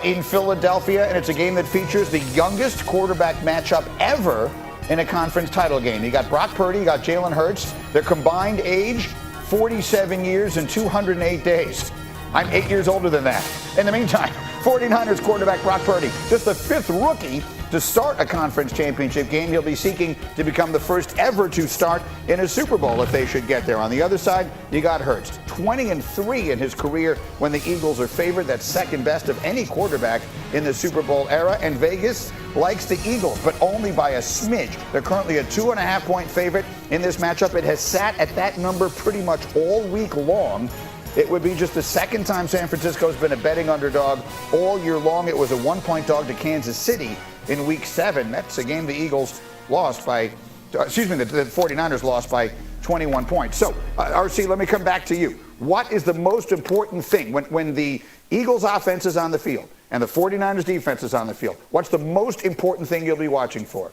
in Philadelphia, and it's a game that features the youngest quarterback matchup ever in a conference title game. You got Brock Purdy, you got Jalen Hurts. Their combined age, 47 years and 208 days. I'm 8 years older than that. In the meantime, 49ers quarterback Brock Purdy, just the fifth rookie to start a conference championship game. He'll be seeking to become the first ever to start in a Super Bowl if they should get there. On the other side, you got Hurts, 20-3 in his career when the Eagles are favored. That's second best of any quarterback in the Super Bowl era. And Vegas likes the Eagles, but only by a smidge. They're currently a 2.5-point favorite in this matchup. It has sat at that number pretty much all week long. It would be just the second time San Francisco's been a betting underdog all year long. It was a 1-point dog to Kansas City in Week 7. That's a game the Eagles lost by, the 49ers lost by 21 points. So, RC, let me come back to you. What is the most important thing when the Eagles offense is on the field and the 49ers defense is on the field? What's the most important thing you'll be watching for?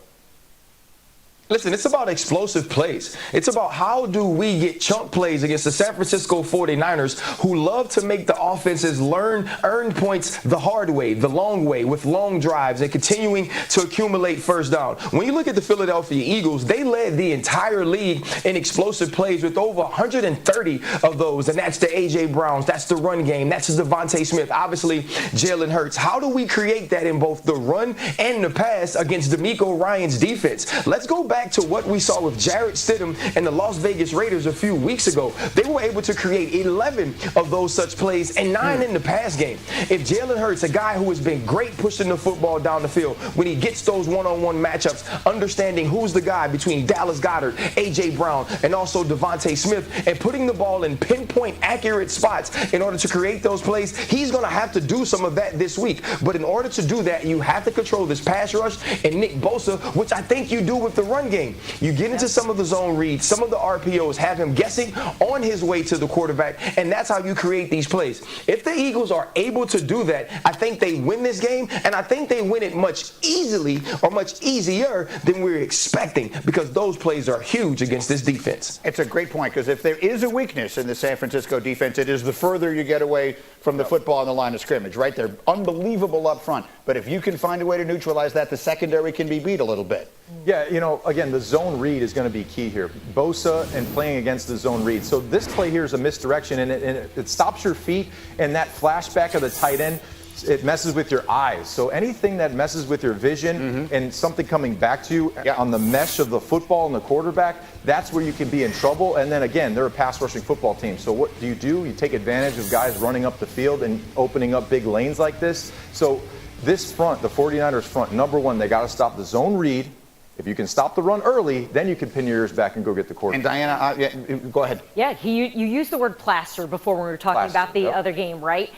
Listen, it's about explosive plays. It's about how do we get chunk plays against the San Francisco 49ers who love to make the offenses earn points the hard way, the long way, with long drives and continuing to accumulate first down. When you look at the Philadelphia Eagles, they led the entire league in explosive plays with over 130 of those, and that's the A.J. Browns, that's the run game, that's the Devontae Smith, obviously Jalen Hurts. How do we create that in both the run and the pass against D'Amico Ryan's defense? Let's go back to what we saw with Jarrett Stidham and the Las Vegas Raiders a few weeks ago. They were able to create 11 of those such plays and 9 in the pass game. If Jalen Hurts, a guy who has been great pushing the football down the field, when he gets those one-on-one matchups, understanding who's the guy between Dallas Goedert, A.J. Brown, and also Devontae Smith, and putting the ball in pinpoint accurate spots in order to create those plays, he's going to have to do some of that this week. But in order to do that, you have to control this pass rush and Nick Bosa, which I think you do with the run game. You get into some of the zone reads, some of the RPOs, have him guessing on his way to the quarterback, and that's how you create these plays. If the Eagles are able to do that, I think they win this game, and I think they win it much easily or much easier than we're expecting because those plays are huge against this defense. It's a great point because if there is a weakness in the San Francisco defense, it is the further you get away from the football on the line of scrimmage, right? They're unbelievable up front, but if you can find a way to neutralize that, the secondary can be beat a little bit. Yeah, again, the zone read is going to be key here. Bosa and playing against the zone read. So this play here is a misdirection, and it stops your feet, and that flashback of the tight end, it messes with your eyes. So anything that messes with your vision and something coming back to you on the mesh of the football and the quarterback, that's where you can be in trouble. And then again, they're a pass rushing football team. So what do? You take advantage of guys running up the field and opening up big lanes like this. So this front, the 49ers front, number one, they got to stop the zone read. If you can stop the run early, then you can pin your ears back and go get the quarterback. And Diana, go ahead. Yeah, you used the word plaster before when we were talking about the other game, right?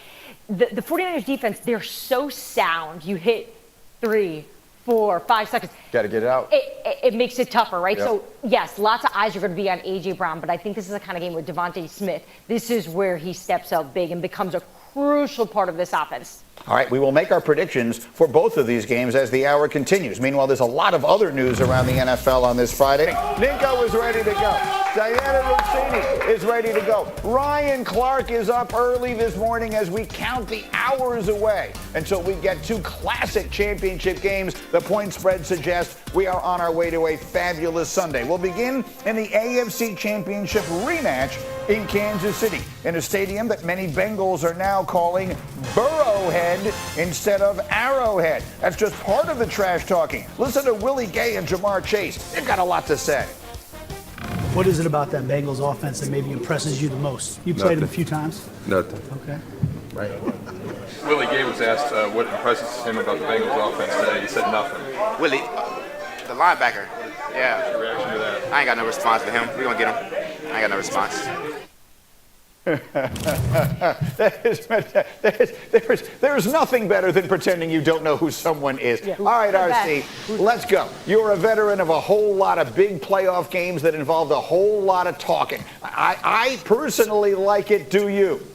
The 49ers defense, they're so sound. You hit 3, 4, 5 seconds. Got to get it out. It makes it tougher, right? Yep. So, yes, lots of eyes are going to be on A.J. Brown, but I think this is the kind of game with Devontae Smith. This is where he steps up big and becomes a crucial part of this offense. All right, we will make our predictions for both of these games as the hour continues. Meanwhile, there's a lot of other news around the NFL on this Friday. Nico is ready to go. Diana Rossini is ready to go. Ryan Clark is up early this morning as we count the hours away until we get 2 classic championship games. The point spread suggests we are on our way to a fabulous Sunday. We'll begin in the AFC Championship rematch in Kansas City, in a stadium that many Bengals are now calling Burrowhead instead of Arrowhead. That's just part of the trash talking. Listen to Willie Gay and Jamar Chase. They've got a lot to say. What is it about that Bengals offense that maybe impresses you the most? You played it a few times. Nothing. Okay. Right. Willie Gay was asked what impresses him about the Bengals offense today. He said nothing. Willie, the linebacker. Yeah. What's your reaction to that? I ain't got no response to him. We're going to get him. I ain't got no response. There's nothing better than pretending you don't know who someone is. Yeah. All right, RC, let's go. You're a veteran of a whole lot of big playoff games that involved a whole lot of talking. I personally like it. Do you?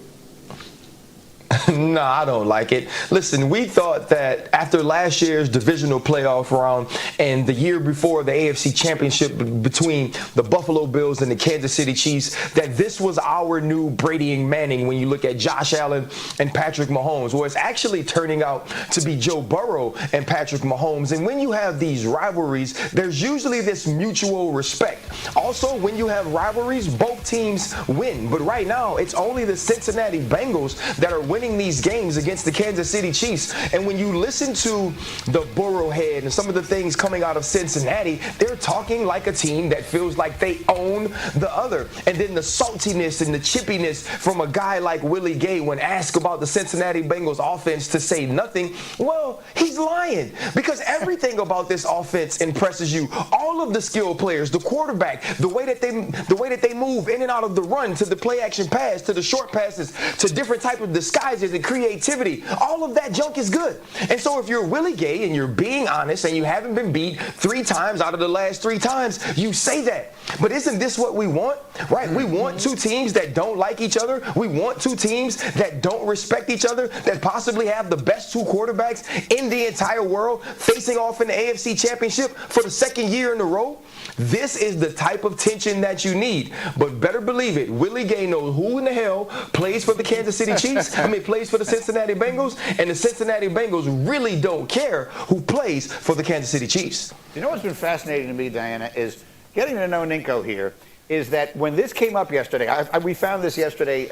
No, I don't like it. Listen, we thought that after last year's divisional playoff round and the year before the AFC Championship between the Buffalo Bills and the Kansas City Chiefs, that this was our new Brady and Manning when you look at Josh Allen and Patrick Mahomes. Well, it's actually turning out to be Joe Burrow and Patrick Mahomes. And when you have these rivalries, there's usually this mutual respect. Also, when you have rivalries, both teams win. But right now, it's only the Cincinnati Bengals that are winning these games against the Kansas City Chiefs. And when you listen to the Burrowhead and some of the things coming out of Cincinnati, they're talking like a team that feels like they own the other. And then the saltiness and the chippiness from a guy like Willie Gay when asked about the Cincinnati Bengals offense to say nothing, well, he's lying, because everything about this offense impresses you. All of the skill players, the quarterback, the way that they move in and out of the run, to the play action pass, to the short passes, to different type of disguises and creativity, all of that junk is good. And so if you're Willie Gay and you're being honest and you haven't been beat 3 times out of the last 3 times, you say that. But isn't this what we want, right? We want 2 teams that don't like each other. We want 2 teams that don't respect each other, that possibly have the best 2 quarterbacks in the entire world facing off in the AFC Championship for the 2nd year in a row. This is the type of tension that you need. But better believe it, Willie Gay knows who in the hell plays for the Kansas City Chiefs, plays for the Cincinnati Bengals, and the Cincinnati Bengals really don't care who plays for the Kansas City Chiefs. You know what's been fascinating to me, Diana, is getting to know Ninko here, is that when this came up yesterday, we found this yesterday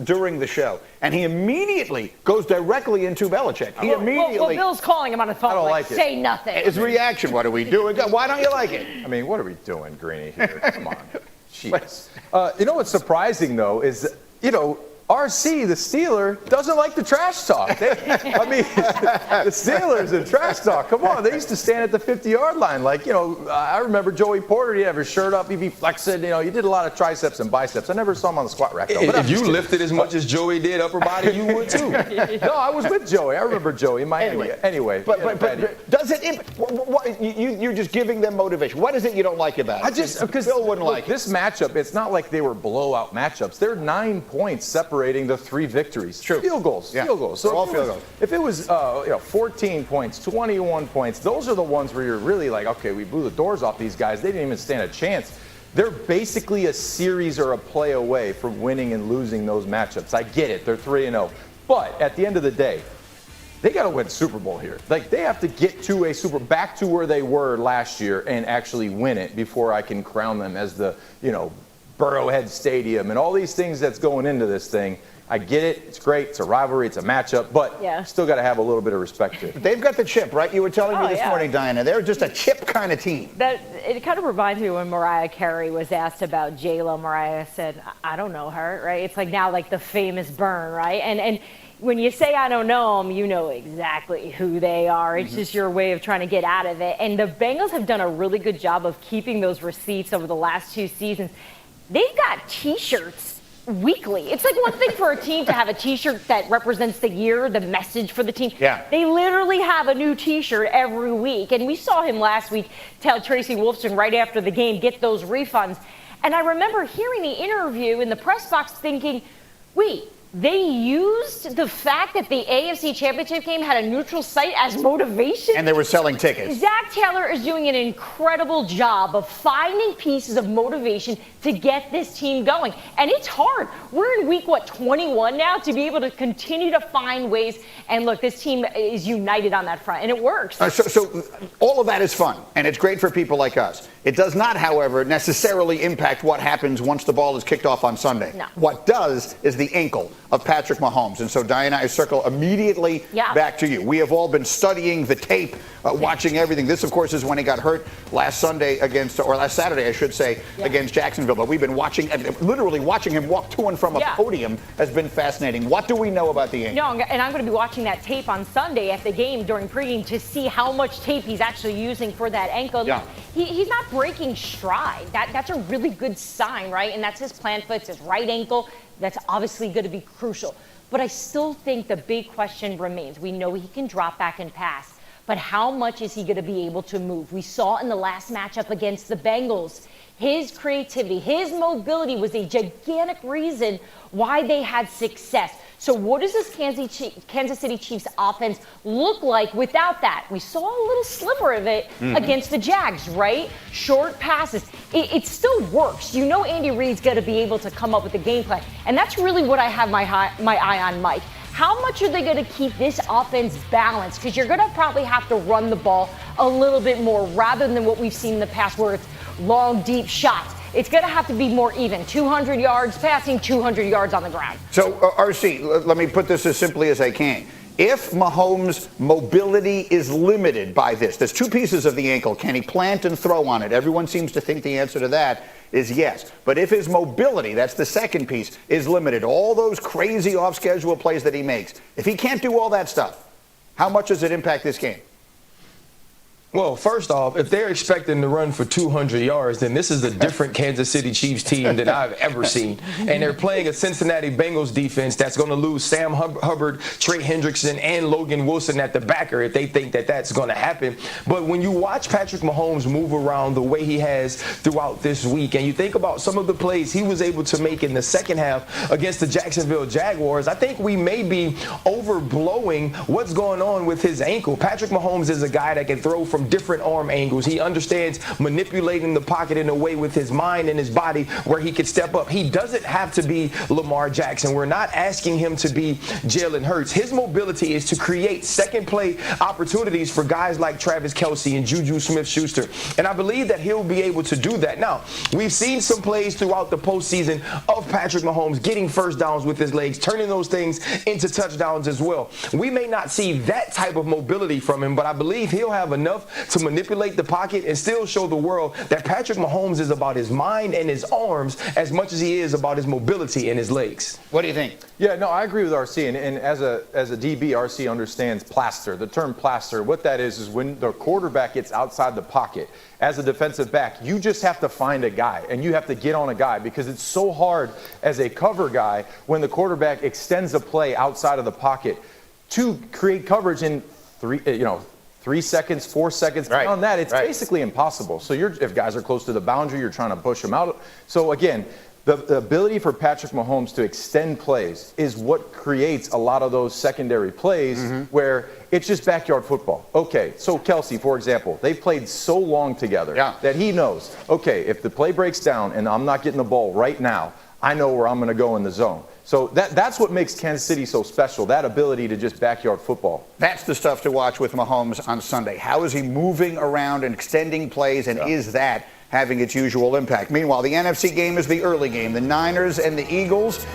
during the show, and he immediately goes directly into Belichick. He immediately... Well, Bill's calling him on the phone, I don't like, like say nothing. His reaction, what are we doing? Why don't you like it? I mean, what are we doing, Greeny, here? Come on. Jeez. You know what's surprising, though, is, RC, the Steeler, doesn't like the trash talk. The Steelers and trash talk. Come on, they used to stand at the 50-yard line. Like, I remember Joey Porter, he'd have his shirt up, he'd be flexing. He did a lot of triceps and biceps. I never saw him on the squat rack, though. If you lifted as much as Joey did upper body, you would too. No, I was with Joey. I remember Joey in Miami. Anyway. But does it, you're just giving them motivation. What is it you don't like about it? Because Bill wouldn't like this matchup, it's not like they were blowout matchups. They're 9 points separating the 3 victories. True. Field goals. Yeah. Field goals. So all field goals. If it was 14 points, 21 points, those are the ones where you're really like, okay, we blew the doors off these guys. They didn't even stand a chance. They're basically a series or a play away from winning and losing those matchups. I get it. They're 3-0. But at the end of the day, they got to win Super Bowl here. Like, they have to get to back to where they were last year and actually win it before I can crown them as the, Burrowhead Stadium and all these things that's going into this thing. I get it. It's great. It's a rivalry. It's a matchup. But still got to have a little bit of respect here. They've got the chip, right? You were telling me this morning, Diana. They're just a chip kind of team. It kind of reminds me when Mariah Carey was asked about J-Lo. Mariah said, I don't know her, right? It's like now like the famous burn, right? And when you say I don't know them, you know exactly who they are. It's just your way of trying to get out of it. And the Bengals have done a really good job of keeping those receipts over the last 2 seasons. They've got T-shirts weekly. It's like one thing for a team to have a T-shirt that represents the year, the message for the team. Yeah. They literally have a new T-shirt every week. And we saw him last week tell Tracy Wolfson right after the game, get those refunds. And I remember hearing the interview in the press box thinking, wait, they used the fact that the AFC Championship game had a neutral site as motivation? And they were selling tickets. Zach Taylor is doing an incredible job of finding pieces of motivation to get this team going. And it's hard. We're in week, 21 now, to be able to continue to find ways. And look, this team is united on that front, and it works. So all of that is fun, and it's great for people like us. It does not, however, necessarily impact what happens once the ball is kicked off on Sunday. No. What does is the ankle of Patrick Mahomes. And so, Diana, I circle immediately back to you. We have all been studying the tape, watching everything. This, of course, is when he got hurt last Saturday, I should say, against Jacksonville. But we've been watching, literally watching him walk to and from a podium has been fascinating. What do we know about the ankle? No, and I'm going to be watching that tape on Sunday at the game during pregame to see how much tape he's actually using for that ankle. Yeah. He's not breaking stride. That's a really good sign, right? And that's his plant foot, it's his right ankle. That's obviously going to be crucial. But I still think the big question remains. We know he can drop back and pass, but how much is he going to be able to move? We saw in the last matchup against the Bengals, his creativity, his mobility was a gigantic reason why they had success. So what does this Kansas City Chiefs offense look like without that? We saw a little sliver of it against the Jags, right? Short passes. It still works. You know Andy Reid's going to be able to come up with a game plan. And that's really what I have my eye on, Mike. How much are they going to keep this offense balanced? Because you're going to probably have to run the ball a little bit more rather than what we've seen in the past where it's long, deep shots. It's going to have to be more even. 200 yards passing, 200 yards on the ground. So, RC, let me put this as simply as I can. If Mahomes' mobility is limited by this, there's two pieces of the ankle. Can he plant and throw on it? Everyone seems to think the answer to that is yes. But if his mobility, that's the second piece, is limited, all those crazy off-schedule plays that he makes, if he can't do all that stuff, how much does it impact this game? Well, first off, if they're expecting to run for 200 yards, then this is a different Kansas City Chiefs team than I've ever seen. And they're playing a Cincinnati Bengals defense that's going to lose Sam Hubbard, Trey Hendrickson, and Logan Wilson at the backer if they think that that's going to happen. But when you watch Patrick Mahomes move around the way he has throughout this week, and you think about some of the plays he was able to make in the second half against the Jacksonville Jaguars, I think we may be overblowing what's going on with his ankle. Patrick Mahomes is a guy that can throw from different arm angles. He understands manipulating the pocket in a way with his mind and his body where he can step up. He doesn't have to be Lamar Jackson. We're not asking him to be Jalen Hurts. His mobility is to create second play opportunities for guys like Travis Kelce and Juju Smith-Schuster. And I believe that he'll be able to do that. Now, we've seen some plays throughout the postseason of Patrick Mahomes getting first downs with his legs, turning those things into touchdowns as well. We may not see that type of mobility from him, but I believe he'll have enough to manipulate the pocket and still show the world that Patrick Mahomes is about his mind and his arms as much as he is about his mobility and his legs. What do you think? Yeah, no, I agree with RC. And as a DB, RC understands plaster. The term plaster, what that is when the quarterback gets outside the pocket. As a defensive back, you just have to find a guy, and you have to get on a guy because it's so hard as a cover guy when the quarterback extends a play outside of the pocket to create coverage in 3 seconds, 4 seconds. Right. Beyond that, it's basically impossible. So if guys are close to the boundary, you're trying to push them out. So again, the ability for Patrick Mahomes to extend plays is what creates a lot of those secondary plays where it's just backyard football. Okay, so Kelce, for example, they've played so long together that he knows, okay, if the play breaks down and I'm not getting the ball right now, I know where I'm going to go in the zone. So that's what makes Kansas City so special, that ability to just backyard football. That's the stuff to watch with Mahomes on Sunday. How is he moving around and extending plays, and is that having its usual impact? Meanwhile, the NFC game is the early game. The Niners and the Eagles.